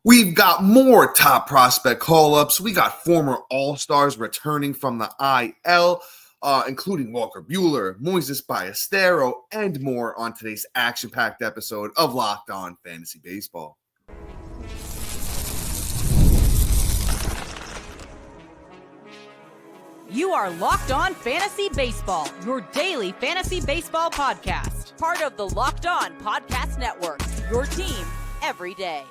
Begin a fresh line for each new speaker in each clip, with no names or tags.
We've got more top prospect call-ups. We got former All-Stars returning from the IL, including Walker Buehler, Moises Ballesteros, and more on today's action-packed episode of Locked On Fantasy Baseball.
You are Locked On Fantasy Baseball, your daily fantasy baseball podcast. Part of the Locked On Podcast Network, your team every day.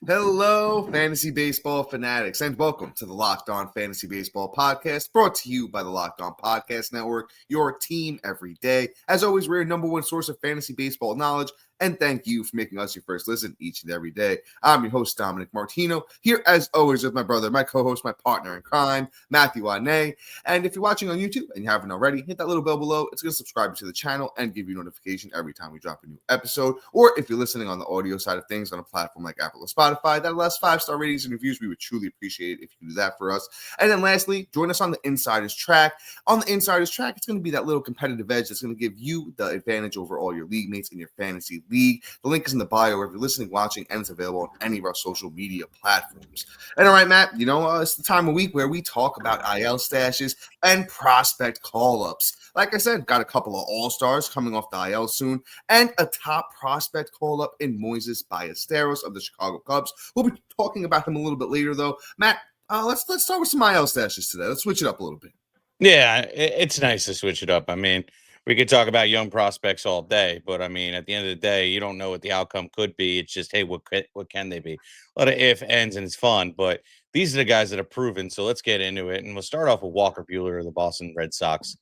Hello, fantasy baseball fanatics, and welcome to the Locked On Fantasy Baseball podcast, brought to you by the Locked On Podcast Network, your team every day. As always, we're your number one source of fantasy baseball knowledge, and thank you for making us your first listen each and every day. I'm your host, Dominic Martino, here as always with my brother, my co-host, my partner in crime, Matthew Ane. And if you're watching on YouTube and you haven't already, hit that little bell below. It's going to subscribe to the channel and give you notification every time we drop a new episode. Or if you're listening on the audio side of things on a platform like Apple or Spotify, that allows 5-star ratings and reviews. We would truly appreciate it if you do that for us. And then lastly, join us on the Insider's Track. On the Insider's Track, it's going to be that little competitive edge that's going to give you the advantage over all your league mates in your fantasy league. The link is in the bio wherever you're listening, watching, and it's available on any of our social media platforms. And all right, Matt, it's the time of week where we talk about IL stashes and prospect call-ups. Like I said, got a couple of all-stars coming off the IL soon, and a top prospect call-up in Moises Ballesteros of the Chicago Cubs. We'll be talking about him a little bit later, though. Matt, let's start with some IL stashes today. Let's switch it up a little bit.
Yeah, it's nice to switch it up. I mean, we could talk about young prospects all day, but I mean, at the end of the day, you don't know what the outcome could be. It's just, hey, what can they be? A lot of if, ends, and it's fun, but these are the guys that have proven. So let's get into it. And we'll start off with Walker Buehler of the Boston Red Sox.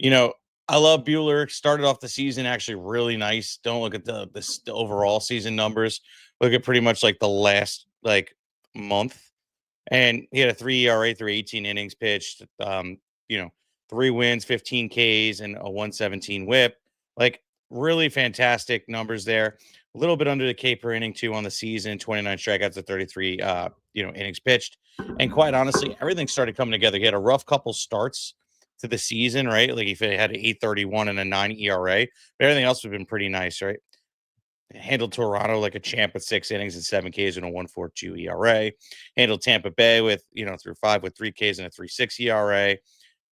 I love Buehler. Started off the season actually really nice. Don't look at the overall season numbers. Look at pretty much like the last month. And he had a 3 ERA through 18 innings pitched. 3 wins, 15 Ks, and a 117 whip. Like, really fantastic numbers there. A little bit under the K per inning, too, on the season. 29 strikeouts to 33, innings pitched. And quite honestly, everything started coming together. He had a rough couple starts to the season, right? Like, he had an 8.31 and a 9 ERA. But everything else would have been pretty nice, right? Handled Toronto like a champ with 6 innings and 7 Ks and a 1.42 ERA. Handled Tampa Bay with, through 5 with 3 Ks and a 3.6 ERA.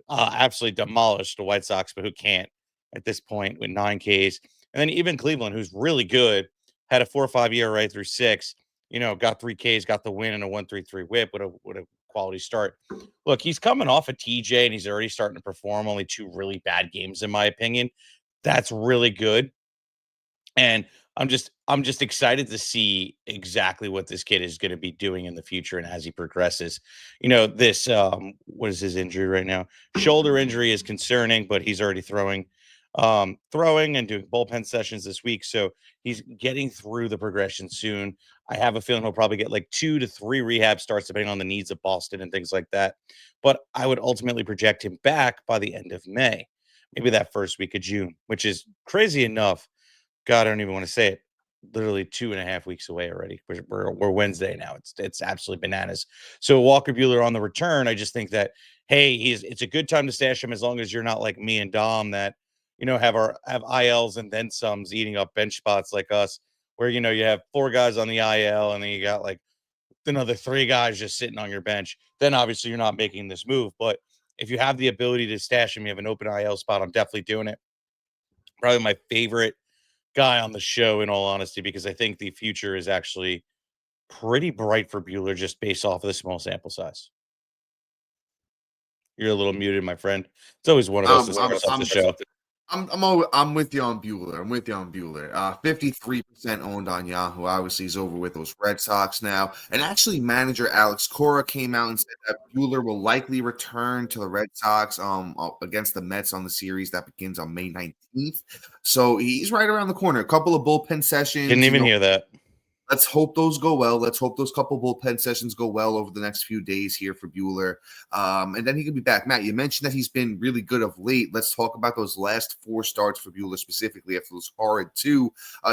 Absolutely demolished the White Sox, but who can't at this point with 9 Ks. And then even Cleveland, who's really good, had a 4.5 ERA through 6, got 3 Ks, got the win and a 1.33 whip with a quality start. Look, he's coming off a TJ and he's already starting to perform. Only 2 really bad games, in my opinion. That's really good. And I'm just excited to see exactly what this kid is going to be doing in the future and as he progresses. This what is his injury right now? Shoulder injury is concerning, but he's already throwing and doing bullpen sessions this week. So he's getting through the progression soon. I have a feeling he'll probably get like 2 to 3 rehab starts depending on the needs of Boston and things like that. But I would ultimately project him back by the end of May, maybe that first week of June, which is crazy enough. God, I don't even want to say it. Literally 2.5 weeks away already. We're Wednesday now. It's absolutely bananas. So Walker Buehler on the return, I just think that, hey, it's a good time to stash him as long as you're not like me and Dom that have ILs and then some's eating up bench spots like us, where you have 4 guys on the IL and then you got like another 3 guys just sitting on your bench. Then obviously you're not making this move. But if you have the ability to stash him, you have an open IL spot, I'm definitely doing it. Probably my favorite guy on the show, in all honesty, because I think the future is actually pretty bright for Buehler just based off of the small sample size. You're a little muted, my friend. It's always one of us to start off the show.
I'm with you on Buehler. 53% owned on Yahoo. Obviously, he's over with those Red Sox now. And actually, manager Alex Cora came out and said that Buehler will likely return to the Red Sox against the Mets on the series that begins on May 19th. So he's right around the corner. A couple of bullpen sessions.
Didn't even hear that.
Let's hope those go well. Let's hope those couple bullpen sessions go well over the next few days here for Buehler. And then he could be back. Matt, you mentioned that he's been really good of late. Let's talk about those last 4 starts for Buehler specifically after those horrid 2.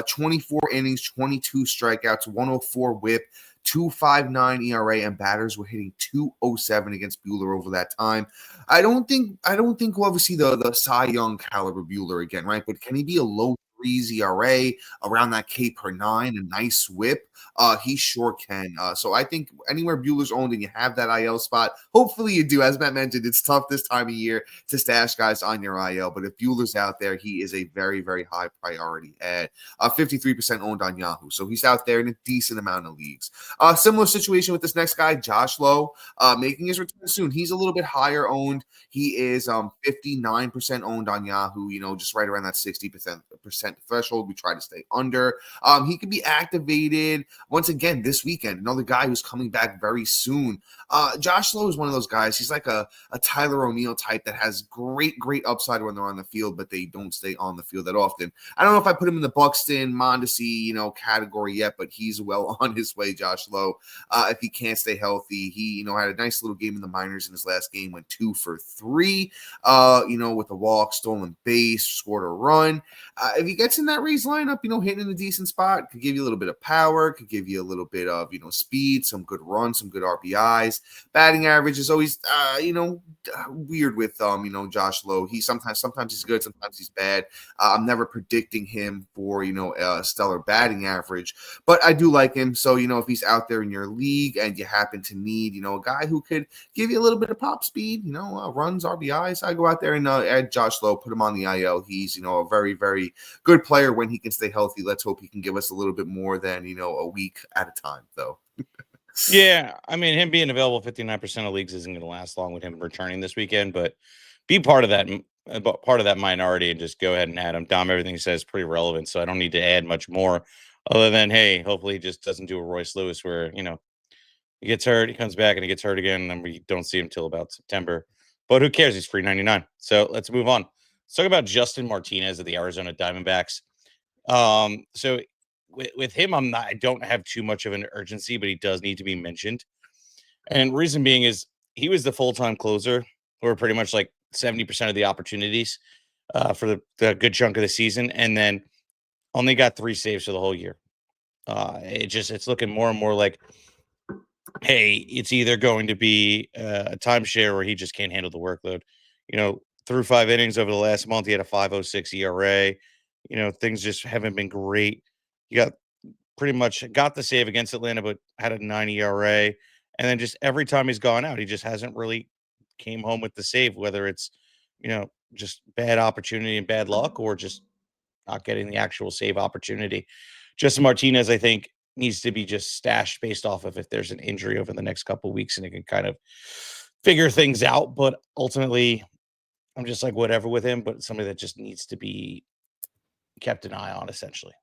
24 innings, 22 strikeouts, 104 whip, 2.59 ERA, and batters were hitting 207 against Buehler over that time. I don't think we'll ever see the Cy Young caliber Buehler again, right? But can he be a low 3 ERA, around that K per 9, a nice whip. He sure can. So I think anywhere Buehler's owned and you have that IL spot, hopefully you do. As Matt mentioned, it's tough this time of year to stash guys on your IL, but if Buehler's out there, he is a very, very high priority at 53% owned on Yahoo. So he's out there in a decent amount of leagues. Similar situation with this next guy, Josh Lowe, making his return soon. He's a little bit higher owned. He is 59% owned on Yahoo, just right around that 60% threshold. We try to stay under. He can be activated once again this weekend. Another guy who's coming back very soon. Josh Lowe is one of those guys. He's like a Tyler O'Neill type that has great upside when they're on the field, but they don't stay on the field that often. I don't know if I put him in the Buxton, Mondesi, category yet, but he's well on his way, Josh Lowe. If he can't stay healthy, he, had a nice little game in the minors in his last game, went 2 for 3, with a walk, stolen base, scored a run. If he gets in that Rays lineup, hitting in a decent spot, could give you a little bit of power, could give you a little bit of, speed, some good runs, some good RBIs. Batting average is always, weird with, Josh Lowe. Sometimes he's good, sometimes he's bad. I'm never predicting him for, a stellar batting average, but I do like him. So, if he's out there in your league and you happen to need, a guy who could give you a little bit of pop speed, runs, RBIs, I go out there and add Josh Lowe, put him on the IL. He's, a very, very good player when he can stay healthy. Let's hope he can give us a little bit more than, a week at a time, though.
Yeah, I mean, him being available 59% of leagues isn't going to last long with him returning this weekend, but be part of that minority and just go ahead and add him. Dom, everything he says is pretty relevant, so I don't need to add much more other than, hey, hopefully he just doesn't do a Royce Lewis where, he gets hurt, he comes back, and he gets hurt again, and we don't see him till about September. But who cares? He's free 99. So let's move on. Let's talk about Justin Martinez of the Arizona Diamondbacks. So with him, I don't have too much of an urgency, but he does need to be mentioned. And reason being is he was the full-time closer, or pretty much like 70% of the opportunities for the good chunk of the season, and then only got 3 saves for the whole year. It's looking more and more like, hey, it's either going to be a timeshare or he just can't handle the workload. Through 5 innings over the last month, he had a 5.06 ERA. Things just haven't been great. You pretty much got the save against Atlanta, but had a 9 ERA. And then just every time he's gone out, he just hasn't really came home with the save, whether it's, just bad opportunity and bad luck or just not getting the actual save opportunity. Justin Martinez, I think, needs to be just stashed based off of if there's an injury over the next couple of weeks and it can kind of figure things out. But ultimately, I'm just like whatever with him, but somebody that just needs to be kept an eye on, essentially.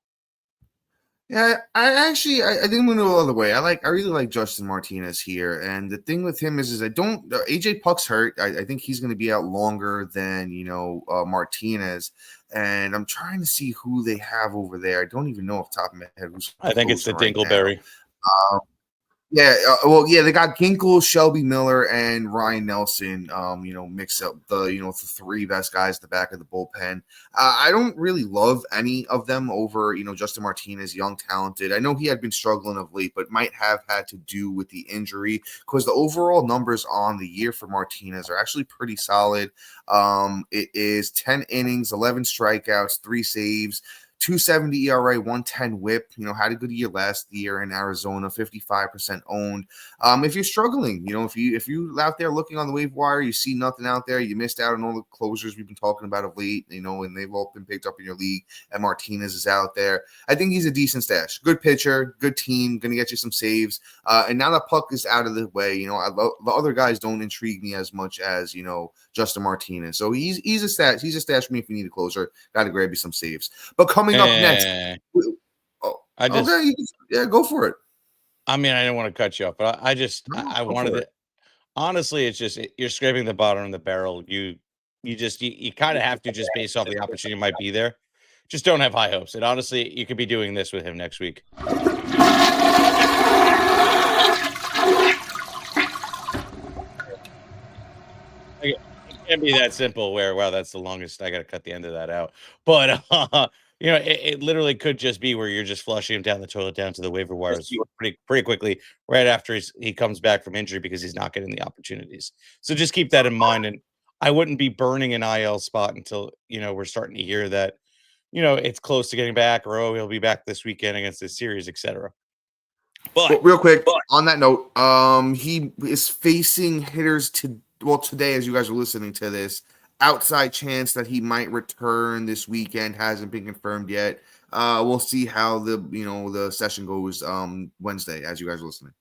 Yeah, I didn't want to go all the way. I really like Justin Martinez here, and the thing with him is I don't. AJ Puck's hurt. I think he's going to be out longer than Martinez, and I'm trying to see who they have over there. I don't even know off the top of my head who's.
I think it's the Dingleberry.
Yeah, they got Ginkle, Shelby Miller, and Ryan Nelson. Mix up the 3 best guys at the back of the bullpen. I don't really love any of them over Justin Martinez, young, talented. I know he had been struggling of late, but might have had to do with the injury because the overall numbers on the year for Martinez are actually pretty solid. It is 10 innings, 11 strikeouts, 3 saves. 270 ERA, 110 whip, had a good year last year in Arizona, 55% owned. If you're struggling, if you out there looking on the waiver wire, you see nothing out there, you missed out on all the closers we've been talking about of late, and they've all been picked up in your league, and Martinez is out there. I think he's a decent stash. Good pitcher, good team, going to get you some saves. And now that Puck is out of the way, the other guys don't intrigue me as much as, Justin Martinez. So he's a stash. He's a stash for me if you need a closer. Got to grab you some saves. But coming up next. Go for it.
I mean, I didn't want to cut you off, but I wanted to. Honestly, it's just you're scraping the bottom of the barrel. You kind of have to just based off the opportunity might be there. Just don't have high hopes. And honestly, you could be doing this with him next week. It can't be that simple where, wow, that's the longest. I got to cut the end of that out. But, it literally could just be where you're just flushing him down the toilet, down to the waiver wires pretty quickly right after he comes back from injury because he's not getting the opportunities. So just keep that in mind. And I wouldn't be burning an IL spot until, we're starting to hear that, it's close to getting back, or he'll be back this weekend against this series, etc. But
Well, real quick on that note, he is facing hitters today, as you guys are listening to this. Outside chance that he might return this weekend hasn't been confirmed yet. We'll see how the session goes Wednesday, as you guys are listening.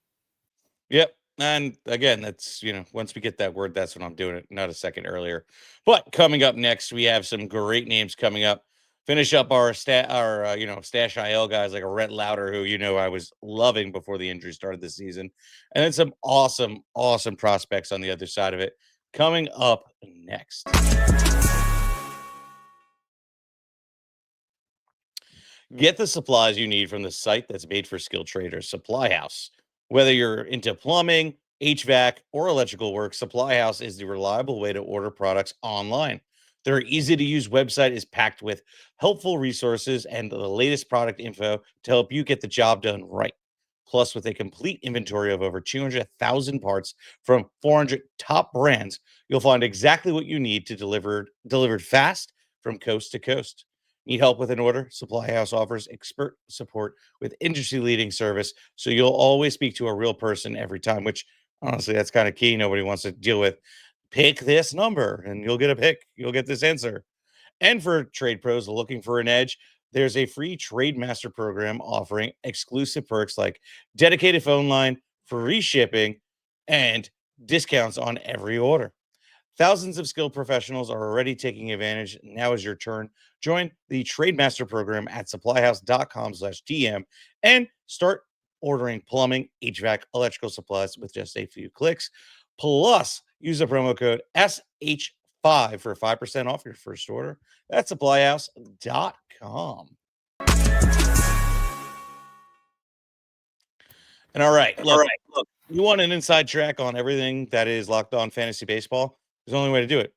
Yep. And again, that's, once we get that word, that's when I'm doing it, not a second earlier. But coming up next, we have some great names coming up. Finish up our stash IL guys like a Rhett Lauder, who I was loving before the injury started this season. And then some awesome, awesome prospects on the other side of it coming up next. Get the supplies you need from the site that's made for skilled traders, Supply House. Whether you're into plumbing, HVAC, or electrical work, Supply House is the reliable way to order products online. Their easy to use website is packed with helpful resources and the latest product info to help you get the job done right. Plus, with a complete inventory of over 200,000 parts from 400 top brands, you'll find exactly what you need to delivered fast from coast to coast. Need help with an order? Supply House offers expert support with industry leading service, so you'll always speak to a real person every time, which honestly, that's kind of key. Nobody wants to deal with pick this number and you'll get a pick, you'll get this answer. And for trade pros looking for an edge, there's a free Trade Master program offering exclusive perks like dedicated phone line, free shipping, and discounts on every order. Thousands of skilled professionals are already taking advantage. Now is your turn. Join the Trade Master program at supplyhouse.com/DM and start ordering plumbing, HVAC, electrical supplies with just a few clicks. Plus, use the promo code SH5 for 5% off your first order. That's supplyhouse.com. And all right, look, you want an inside track on everything that is Locked On Fantasy Baseball? There's only way to do it.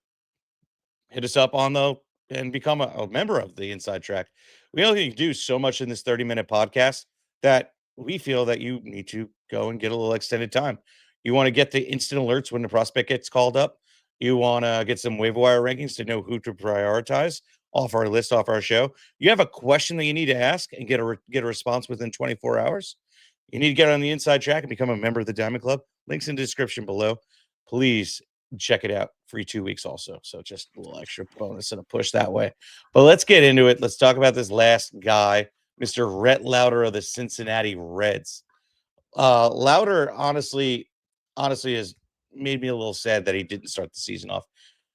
Hit us up and become a member of the Inside Track. We only do so much in this 30-minute podcast that we feel that you need to go and get a little extended time. You want to get the instant alerts when the prospect gets called up. You want to get some waiver wire rankings to know who to prioritize off our list, off our show. You have a question that you need to ask and get a response within 24 hours. You need to get on the Inside Track and become a member of the Diamond Club. Links in the description below. Please check it out. Free 2 weeks also. So just a little extra bonus and a push that way. But let's get into it. Let's talk about this last guy, Mr. Rhett Lauder of the Cincinnati Reds. Lauder honestly has made me a little sad that he didn't start the season off.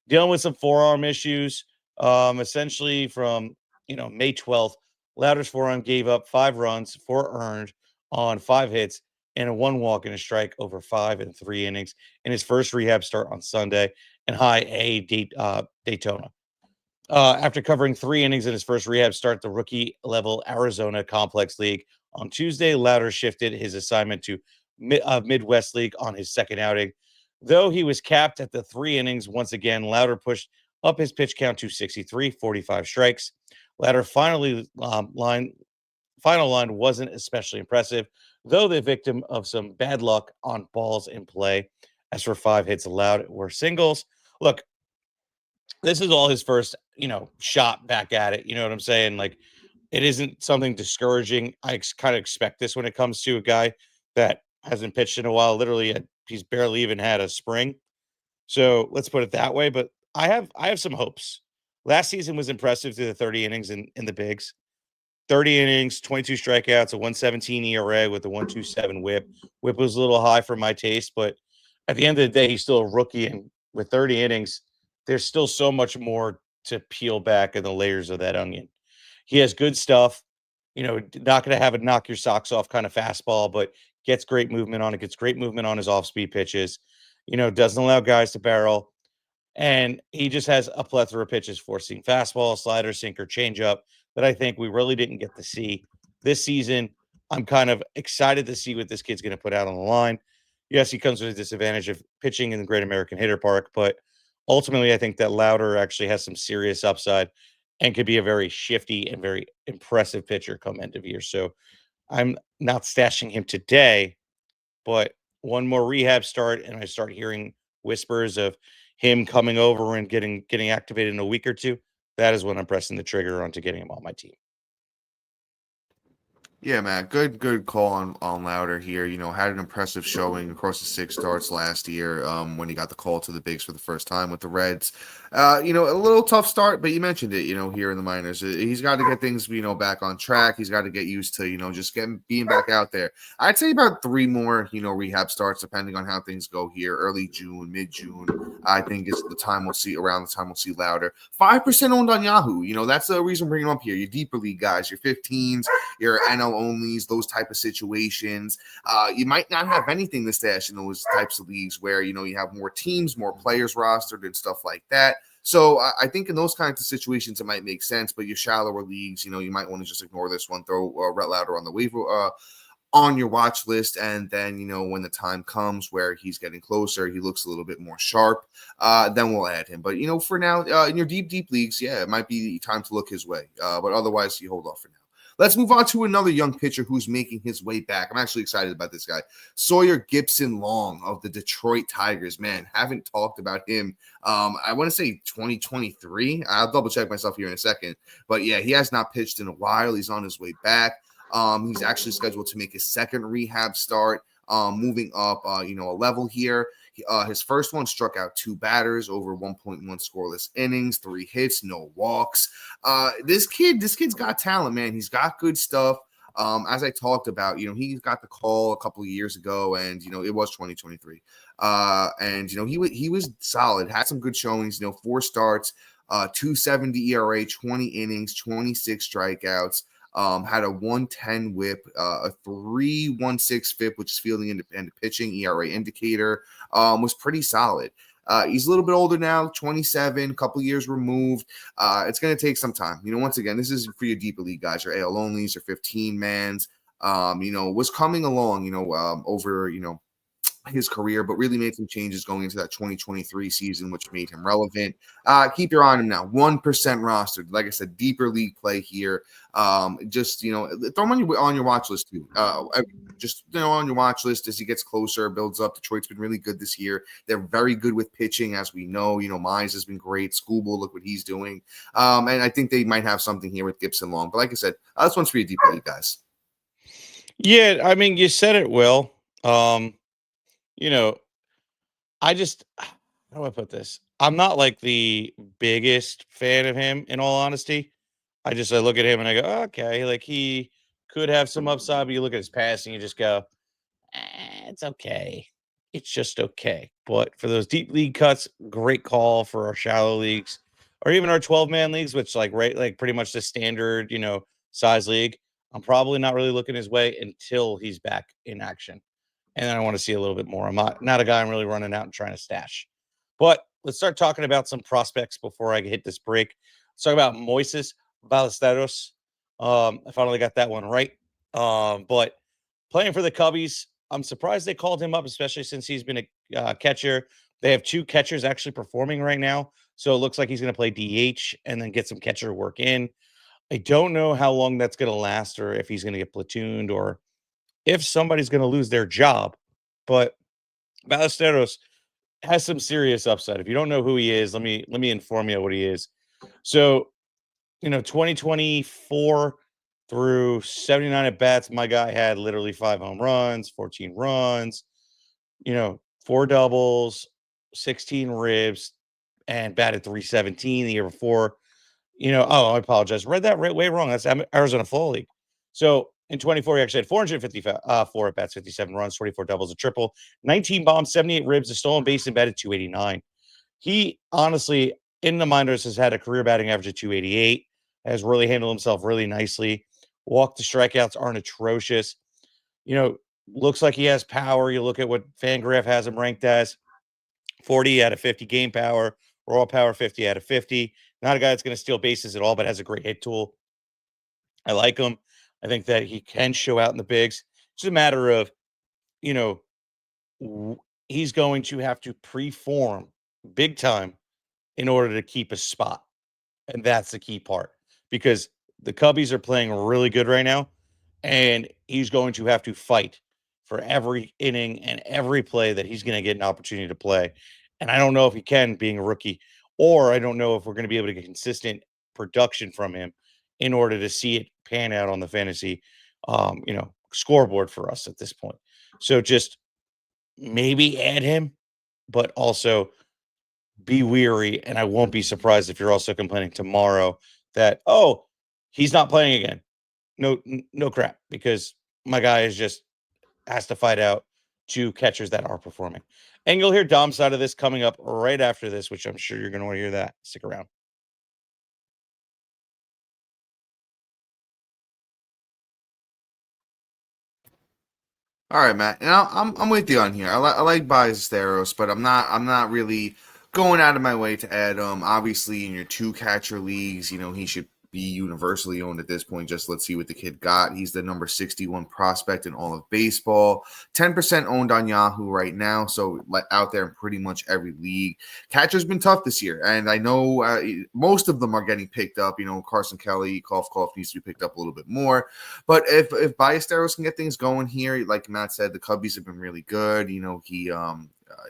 Dealing with some forearm issues. Essentially from May 12th, Lauder's forearm gave up 5 runs, 4 earned on 5 hits, and a 1 walk and a strike over 5 and 3 innings in his first rehab start on Sunday in High A Daytona. After covering 3 innings in his first rehab start, the rookie level Arizona Complex League on Tuesday, Lauder shifted his assignment to Midwest League on his second outing. Though he was capped at the 3 innings once again, Lauder pushed up his pitch count to 63, 45 strikes. Lauder final line wasn't especially impressive, though the victim of some bad luck on balls in play. As for 5 hits allowed were singles. Look, this is all his first, shot back at it. You know what I'm saying? Like, it isn't something discouraging. I kind of expect this when it comes to a guy that hasn't pitched in a while. Literally, he's barely even had a spring. So let's put it that way. But I have some hopes. Last season was impressive through the 30 innings in the bigs. 30 innings, 22 strikeouts, a 117 ERA with a 127 whip. Whip was a little high for my taste, but at the end of the day, he's still a rookie. And with 30 innings, there's still so much more to peel back in the layers of that onion. He has good stuff, not going to have a knock your socks off kind of fastball, but gets great movement on it, gets great movement on his off speed pitches, doesn't allow guys to barrel. And he just has a plethora of pitches, forcing fastball, slider, sinker, changeup that I think we really didn't get to see this season. I'm kind of excited to see what this kid's going to put out on the line. Yes, he comes with a disadvantage of pitching in the Great American Hitter Park, but ultimately, I think that Lauder actually has some serious upside and could be a very shifty and very impressive pitcher come end of year. So I'm not stashing him today, but one more rehab start, and I start hearing whispers of him coming over and getting activated in a week or two. that is when I'm pressing the trigger onto getting him on my team.
Yeah, man, good call on Louder here. Had an impressive showing across the 6 starts last year. When he got the call to the bigs for the first time with the Reds. A little tough start, but you mentioned it. Here in the minors, he's got to get things back on track. He's got to get used to just being back out there. I'd say about 3 more rehab starts, depending on how things go here. Early June, mid June, I think is the time we'll see. Around the time we'll see Louder. 5% owned on Yahoo. That's the reason we're bringing him up here. Your deeper league guys, your 15s, your NL onlys, those type of situations. You might not have anything to stash in those types of leagues where you have more teams, more players rostered, and stuff like that. So I think in those kinds of situations it might make sense, but your shallower leagues, you might want to just ignore this one. Throw Rhett Louder on the waiver on your watch list, and then when the time comes where he's getting closer, he looks a little bit more sharp, then we'll add him. But for now, in your deep leagues, yeah, it might be time to look his way. But otherwise, you hold off for now. Let's move on to another young pitcher who's making his way back. I'm actually excited about this guy. Sawyer Gipson-Long of the Detroit Tigers. Man, haven't talked about him. I want to say 2023. I'll double check myself here in a second. But yeah, he has not pitched in a while. He's on his way back. He's actually scheduled to make his second rehab start, moving up, a level here. His first one struck out 2 batters over 1.1 scoreless innings, 3 hits, no walks. This kid's got talent, man. He's got good stuff. As I talked about, he got the call a couple of years ago, and it was 2023. And he was solid, had some good showings. 4 starts, 2.70 ERA, 20 innings, 26 strikeouts. Had a 110 whip, a 3.16 FIP, which is fielding independent pitching, ERA indicator, was pretty solid. He's a little bit older now, 27, a couple years removed. It's going to take some time. Once again, this is for your deeper league guys, your AL onlys, your 15-mans. Was coming along, over, his career, but really made some changes going into that 2023 season, which made him relevant. Keep your eye on him now. 1% rostered. Like I said, deeper league play here. Just throw him on your watch list too. Just on your watch list as he gets closer, builds up. Detroit's been really good this year. They're very good with pitching, as we know. Mize has been great. Schoolboy, look what he's doing. And I think they might have something here with Gipson-Long. But like I said, this one's for your deeper league guys.
Yeah, I mean, you said it well. I just, how do I put this? I'm not like the biggest fan of him, in all honesty. I look at him and I go, okay, like he could have some upside, but you look at his passing, you just go, it's okay. It's just okay. But for those deep league cuts, great call for our shallow leagues or even our 12-man leagues, which like pretty much the standard, size league. I'm probably not really looking his way until he's back in action. And then I want to see a little bit more. I'm not a guy I'm really running out and trying to stash. But let's start talking about some prospects before I hit this break. Let's talk about Moises Ballesteros. I finally got that one right. But playing for the Cubbies, I'm surprised they called him up, especially since he's been a catcher. They have 2 catchers actually performing right now. So it looks like he's going to play DH and then get some catcher work in. I don't know how long that's going to last or if he's going to get platooned or if somebody's going to lose their job. But Ballesteros has some serious upside. If you don't know who he is, let me inform you what he is. So, 2024 through 79 at bats, my guy had literally 5 home runs, 14 runs, 4 doubles, 16 ribs, and batted 317 the year before. I apologize. Read that way wrong. That's Arizona Fall League. So in 24, he actually had 454 at bats, 57 runs, 24 doubles, a triple, 19 bombs, 78 ribs, a stolen base, and batted 289. He honestly, in the minors, has had a career batting average of 288, has really handled himself really nicely. Walk to strikeouts aren't atrocious. Looks like he has power. You look at what Fangraph has him ranked as 40 out of 50 game power, raw power 50 out of 50. Not a guy that's going to steal bases at all, but has a great hit tool. I like him. I think that he can show out in the bigs. It's just a matter of, he's going to have to preform big time in order to keep a spot. And that's the key part because the Cubbies are playing really good right now. And he's going to have to fight for every inning and every play that he's going to get an opportunity to play. And I don't know if he can, being a rookie, or I don't know if we're going to be able to get consistent production from him in order to see it pan out on the fantasy, scoreboard for us at this point. So just maybe add him, but also be weary. And I won't be surprised if you're also complaining tomorrow that, oh, he's not playing again. No crap, because my guy is just has to fight out two catchers that are performing. And you'll hear Dom's side of this coming up right after this, which I'm sure you're going to want to hear that. Stick around.
All right, Matt. And I'm with you on here. I like Ballesteros, but I'm not really going out of my way to add him. Obviously, in your two catcher leagues, he should be universally owned at this point. Just let's see what the kid got. He's the number 61 prospect in all of baseball. 10% owned on Yahoo right now, so out there in pretty much every league. Catcher's been tough this year, and I know most of them are getting picked up. Carson Kelly, cough, needs to be picked up a little bit more. But if Ballesteros can get things going here, like Matt said, the Cubbies have been really good.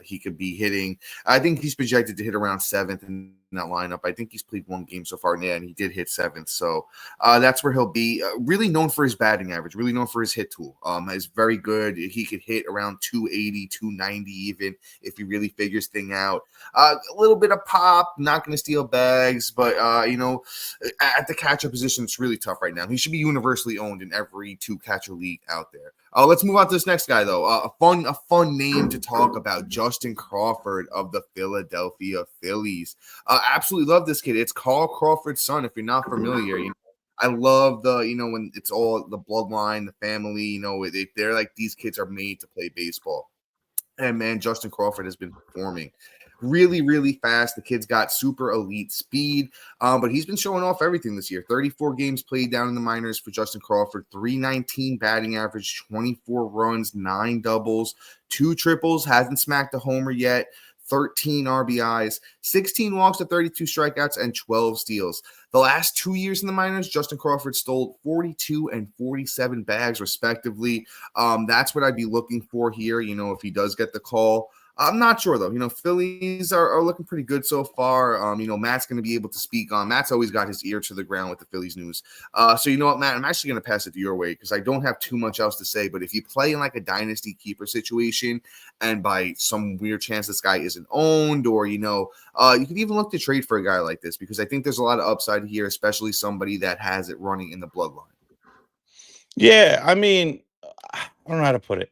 He could be hitting. I think he's projected to hit around 7th in that lineup. I think he's played one game so far, and he did hit 7th. So that's where he'll be. Really known for his batting average, really known for his hit tool. Is very good. He could hit around 280, 290 even if he really figures thing out. A little bit of pop, not going to steal bags, but, at the catcher position, it's really tough right now. He should be universally owned in every two catcher league out there. Let's move on to this next guy, though. A fun name to talk about, Justin Crawford of the Philadelphia Phillies. Absolutely love this kid. It's Carl Crawford's son, if you're not familiar. I love when it's all the bloodline, the family, they're like, these kids are made to play baseball. And man, Justin Crawford has been performing really, really fast. The kid's got super elite speed, but he's been showing off everything this year. 34 games played down in the minors for Justin Crawford, 319 batting average, 24 runs, 9 doubles, 2 triples, hasn't smacked a homer yet. 13 RBIs, 16 walks to 32 strikeouts, and 12 steals. The last 2 years in the minors, Justin Crawford stole 42 and 47 bags, respectively. That's what I'd be looking for here, if he does get the call. I'm not sure, though. Phillies are looking pretty good so far. Matt's going to be able to speak on. Matt's always got his ear to the ground with the Phillies news. So you know what, Matt? I'm actually going to pass it your way because I don't have too much else to say. But if you play in like a dynasty keeper situation and by some weird chance this guy isn't owned or, you could even look to trade for a guy like this because I think there's a lot of upside here, especially somebody that has it running in the bloodline.
Yeah, I mean, I don't know how to put it.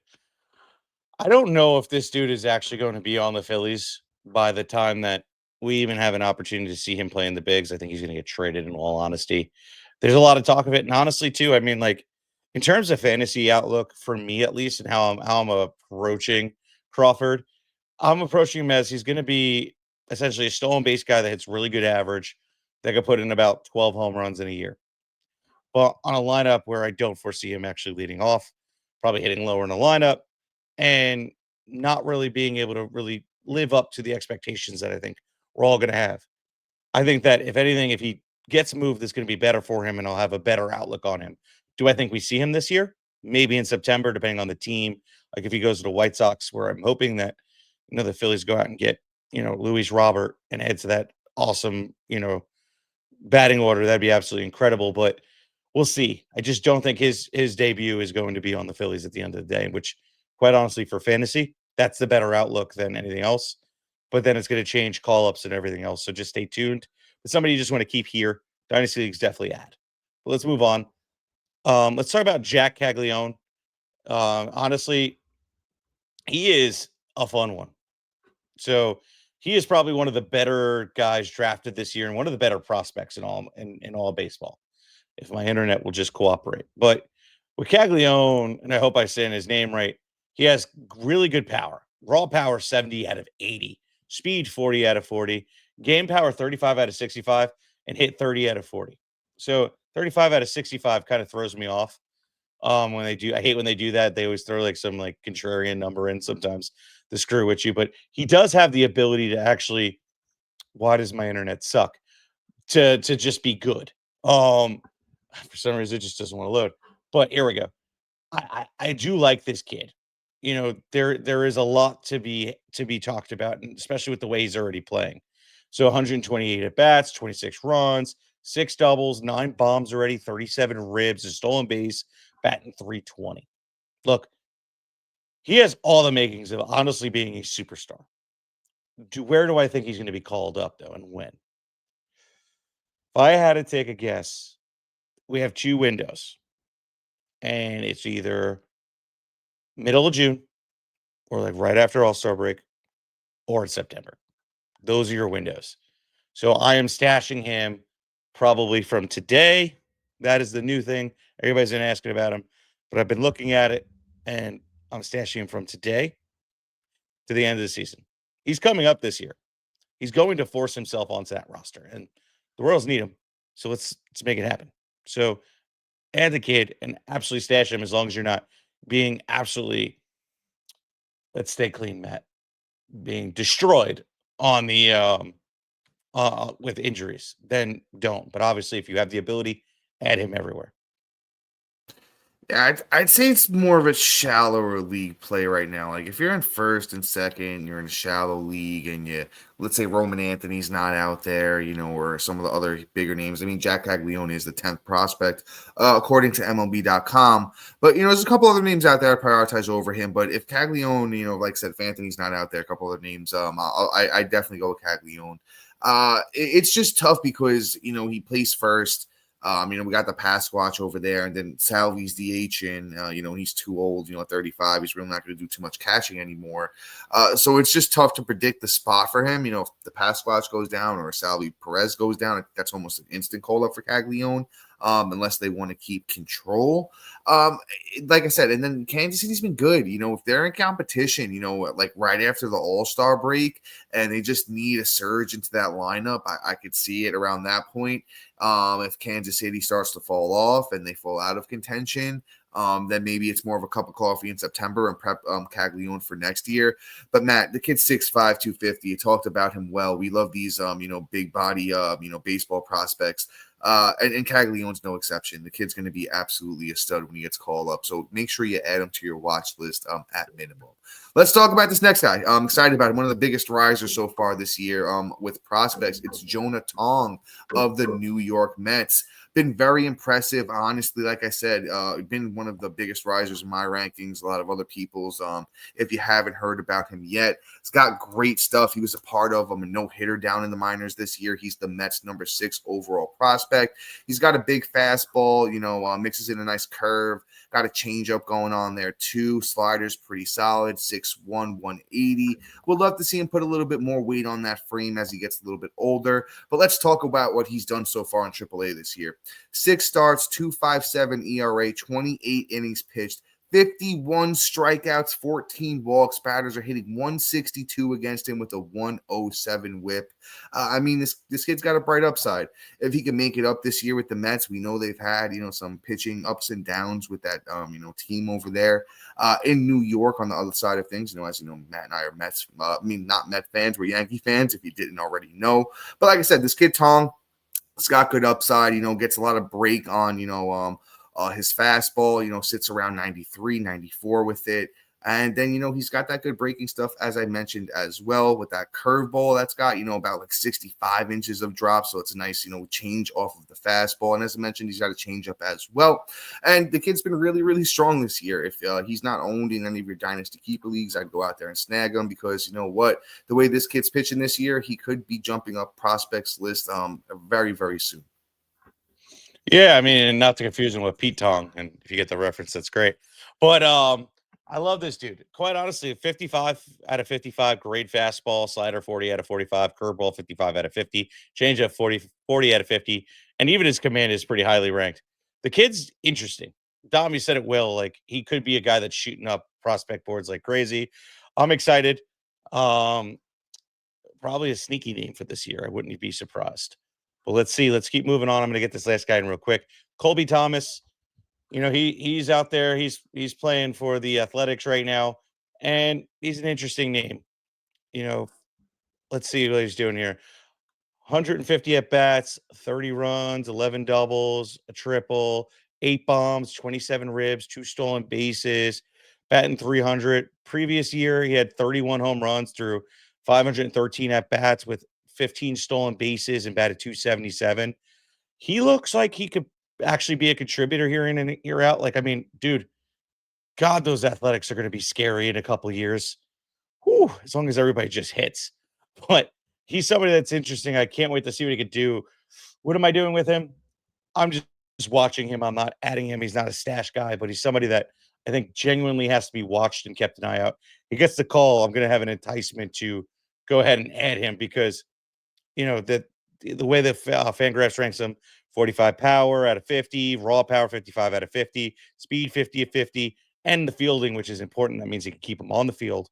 I don't know if this dude is actually going to be on the Phillies by the time that we even have an opportunity to see him play in the bigs. I think he's going to get traded, in all honesty. There's a lot of talk of it. And honestly, too, I mean, like, in terms of fantasy outlook, for me at least, and how I'm approaching Crawford, I'm approaching him as he's going to be essentially a stolen base guy that hits really good average that could put in about 12 home runs in a year. But on a lineup where I don't foresee him actually leading off, probably hitting lower in the lineup, and not really being able to really live up to the expectations that I think we're all going to have. I think that if anything, if he gets moved, it's going to be better for him and I'll have a better outlook on him. Do I think we see him this year? Maybe in September, depending on the team. Like if he goes to the White Sox, where I'm hoping that, the Phillies go out and get, Luis Robert and add to that awesome, batting order. That'd be absolutely incredible. But we'll see. I just don't think his debut is going to be on the Phillies at the end of the day, which quite honestly, for fantasy, that's the better outlook than anything else. But then it's going to change call-ups and everything else. So just stay tuned. But somebody you just want to keep here, Dynasty Leagues definitely add. But let's move on. Let's talk about Jack Caglioanone. Honestly, he is a fun one. So he is probably one of the better guys drafted this year and one of the better prospects in all baseball, if my internet will just cooperate. But with Caglione, and I hope I say his name right, he has really good power. Raw power 70 out of 80, speed 40 out of 40, game power 35 out of 65, and hit 30 out of 40. So 35 out of 65 kind of throws me off. When they do, I hate when they do that. They always throw like some like contrarian number in sometimes to screw with you. But he does have the ability to actually. Why does my internet suck? To just be good. For some reason, it just doesn't want to load. But here we go. I do like this kid. There is a lot to be talked about, and especially with the way he's already playing. So 128 at bats, 26 runs, 6 doubles, 9 bombs already, 37 ribs, a stolen base, batting .320. Look, he has all the makings of honestly being a superstar. Where do I think he's going to be called up, though, and when? If I had to take a guess, we have 2 windows, and it's either middle of June or like right after All-Star break or in September. Those are your windows. So I am stashing him probably from today. That is the new thing. Everybody's been asking about him, but I've been looking at it, and I'm stashing him from today to the end of the season. He's coming up this year. He's going to force himself onto that roster, and the Royals need him. So let's make it happen. So add the kid and absolutely stash him as long as you're not being absolutely, let's stay clean, Matt, being destroyed on the with injuries. Then don't. But obviously, if you have the ability, add him everywhere.
Yeah, I'd say it's more of a shallower league play right now. Like if you're in first and second, you're in a shallow league, and let's say Roman Anthony's not out there, or some of the other bigger names. I mean, Jack Caglioanone is the 10th prospect, according to MLB.com. But there's a couple other names out there I prioritize over him. But if Caglioanone, like I said, if Anthony's not out there, a couple other names, I definitely go with Caglioanone. It's just tough because he plays first. We got the pass watch over there, and then Salvi's DH, and he's too old. At 35, he's really not going to do too much catching anymore. So it's just tough to predict the spot for him. If the pass watch goes down or Salvi Perez goes down, that's almost an instant call up for Caglione. Unless they want to keep control. Like I said, and then Kansas City's been good. If they're in competition, like right after the All-Star break, and they just need a surge into that lineup, I could see it around that point. If Kansas City starts to fall off and they fall out of contention, then maybe it's more of a cup of coffee in September and prep Caglione for next year. But Matt, the kid's 6'5", 250. You talked about him well. We love these big body baseball prospects. And Caglione's no exception. The kid's going to be absolutely a stud when he gets called up. So make sure you add him to your watch list at minimum. Let's talk about this next guy. I'm excited about him. One of the biggest risers so far this year with prospects. It's Jonah Tong of the New York Mets. Been very impressive, honestly. Like I said, been one of the biggest risers in my rankings. A lot of other people's. If you haven't heard about him yet, he's got great stuff. He was a part of a no-hitter down in the minors this year. He's the Mets' number 6 overall prospect. He's got a big fastball. Mixes in a nice curve. Got a changeup going on there too. Sliders pretty solid. 6'1", 180. Would love to see him put a little bit more weight on that frame as he gets a little bit older. But let's talk about what he's done so far in AAA this year. 6 starts, 2.57 ERA, 28 innings pitched, 51 strikeouts, 14 walks. Batters are hitting 162 against him with a 107 whip. This kid's got a bright upside. If he can make it up this year with the Mets, we know they've had, some pitching ups and downs with that, team over there in New York on the other side of things. As you know, Matt and I are Mets, not Met fans, we're Yankee fans, if you didn't already know. But like I said, this kid Tong, it's got good upside, gets a lot of break on, his fastball, sits around 93, 94 with it. And then, he's got that good breaking stuff, as I mentioned as well, with that curveball that's got, about like 65 inches of drop. So it's a nice, change off of the fastball. And as I mentioned, he's got a changeup as well. And the kid's been really, really strong this year. If he's not owned in any of your dynasty keeper leagues, I'd go out there and snag him because, the way this kid's pitching this year, he could be jumping up prospects list very, very soon.
Yeah, not to confuse him with Pete Tong, and if you get the reference, that's great. But I love this dude. Quite honestly, 55 out of 55, great fastball, slider 40 out of 45, curveball 55 out of 50, changeup 40 out of 50, and even his command is pretty highly ranked. The kid's interesting. Dom, you said it well. Like, he could be a guy that's shooting up prospect boards like crazy. I'm excited. Probably a sneaky name for this year. I wouldn't be surprised. But let's see. Let's keep moving on. I'm going to get this last guy in real quick. Colby Thomas. He's out there. He's playing for the Athletics right now, and he's an interesting name. Let's see what he's doing here. 150 at bats, 30 runs, 11 doubles, a triple, 8 bombs, 27 ribs, 2 stolen bases, batting .300. Previous year, he had 31 home runs through 513 at bats with 15 stolen bases and batted .277. he looks like he could actually be a contributor here in and year out. Like, I mean, dude, God, those athletics are going to be scary in a couple of years. Whew, as long as everybody just hits. But he's somebody that's interesting. I can't wait to see what he could do. What am I doing with him? I'm just watching him. I'm not adding him. He's not a stash guy, but he's somebody that I think genuinely has to be watched and kept an eye out. He gets the call. I'm going to have an enticement to go ahead and add him because the way that Fangraphs ranks him: 45 power out of 50, raw power 55 out of 50, speed 50 at 50, and the fielding, which is important. That means he can keep him on the field.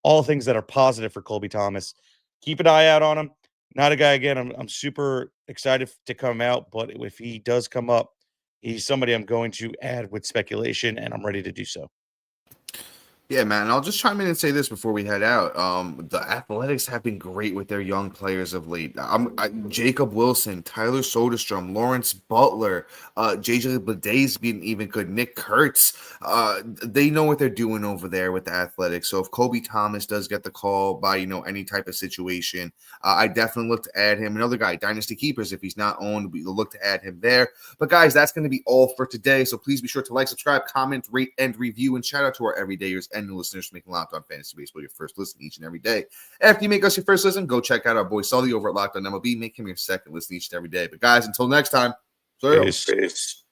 All things that are positive for Colby Thomas. Keep an eye out on him. Not a guy, again, I'm super excited to come out, but if he does come up, he's somebody I'm going to add with speculation, and I'm ready to do so.
Yeah, man. I'll just chime in and say this before we head out. The Athletics have been great with their young players of late. Jacob Wilson, Tyler Soderstrom, Lawrence Butler, JJ Bleda's been even good. Nick Kurtz. They know what they're doing over there with the Athletics. So if Colby Thomas does get the call by any type of situation, I definitely look to add him. Another guy, Dynasty Keepers. If he's not owned, we'll look to add him there. But guys, that's going to be all for today. So please be sure to like, subscribe, comment, rate, and review. And shout out to our everydayers and new listeners for making Locked On Fantasy Baseball your first listen each and every day. After you make us your first listen, go check out our boy Sully over at Locked On MLB. Make him your second listen each and every day. But guys, until next time,
Peace.